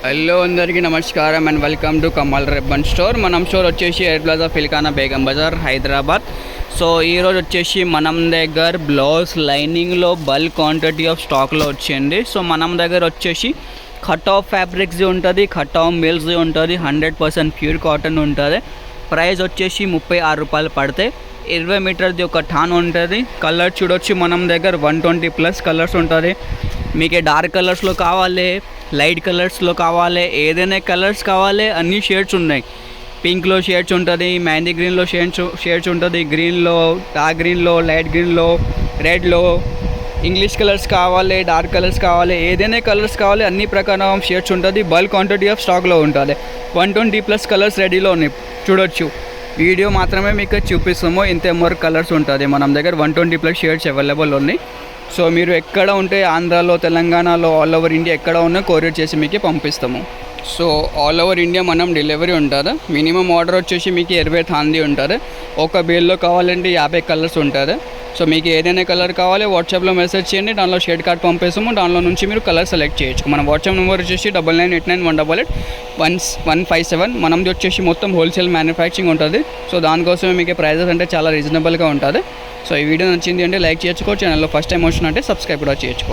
Hello అందరికీ నమస్కారం and welcome to Kamal ribbon store. మనం స్టోర్ వచ్చేసి air plaza Filkhana Begum Bazaar Hyderabad. So ఈరోజు వచ్చేసి మనం దగ్గర బ్లౌజ్ లైనింగ్లో బల్క్ క్వాంటిటీ ఆఫ్ స్టాక్లో వచ్చింది. సో మనం దగ్గర వచ్చేసి కట్ ఆఫ్ ఫ్యాబ్రిక్స్ ఉంటుంది, కట్ ఆఫ్ మిల్స్ ఉంటుంది, 100% ప్యూర్ కాటన్ ఉంటుంది. ప్రైస్ వచ్చేసి 36 రూపాయలు పడితే 20 మీటర్ది ఒక టాన్ ఉంటుంది. కలర్ చూడొచ్చు, మనం దగ్గర 120+ కలర్స్ ఉంటుంది. మీకు డార్క్ కలర్స్లో కావాలి, లైట్ కలర్స్లో కావాలి, ఏదైనా కలర్స్ కావాలి, అన్ని షేడ్స్ ఉన్నాయి. పింక్లో షేడ్స్ ఉంటుంది, మెహందీ గ్రీన్లో షేడ్స్ ఉంటుంది, గ్రీన్లో, డార్క్ గ్రీన్లో, లైట్ గ్రీన్లో, రెడ్లో, ఇంగ్లీష్ కలర్స్ కావాలి, డార్క్ కలర్స్ కావాలి, ఏదైనా కలర్స్ కావాలి, అన్ని ప్రకారం షేడ్స్ ఉంటుంది. బల్క్ క్వాంటిటీ ఆఫ్ స్టాక్లో ఉంటుంది. 120+ కలర్స్ రెడీలో ఉన్నాయి, చూడొచ్చు. వీడియో మాత్రమే మీకు చూపిస్తాము, ఇంతే మోర్ కలర్స్ ఉంటుంది. మనం దగ్గర 120+ షేడ్స్ అవైలబుల్ ఉన్నాయి. సో మీరు ఎక్కడ ఉంటే ఆంధ్రాలో, తెలంగాణలో, ఆల్ ఓవర్ ఇండియా ఎక్కడ ఉన్నా కొరియర్ చేసి మీకు పంపిస్తాము. సో ఆల్ ఓవర్ ఇండియా మనం డెలివరీ ఉంటుంది. మినిమం ఆర్డర్ వచ్చేసి మీకు 20 థాంది ఉంటుంది. ఒక బిల్లో కావాలంటే 50 కలర్స్ ఉంటుంది. సో మీకు ఏదైనా కలర్ కావాలి వాట్సాప్లో మెసేజ్ చేయండి, దానిలో షేడ్ కార్డ్ పంపిస్తాము. దానిలో నుంచి మీరు కలర్ సెలెక్ట్ చేయొచ్చు. మన వాట్సాప్ నెంబర్ వచ్చేసి 9989188157. మనది వచ్చేసి మొత్తం హోల్సేల్ మ్యానుఫ్యాక్చరింగ్ ఉంటుంది. సో దానికోసమే మీకు ప్రైజెస్ అంటే చాలా రీజనబుల్గా ఉంటుంది. సో ఈ వీడియో నచ్చింది అంటే లైక్ చేసుకోవచ్చు, ఛానల్లో ఫస్ట్ టైం వచ్చినట్టే సబ్స్క్రైబ్ కూడా చేసుకో.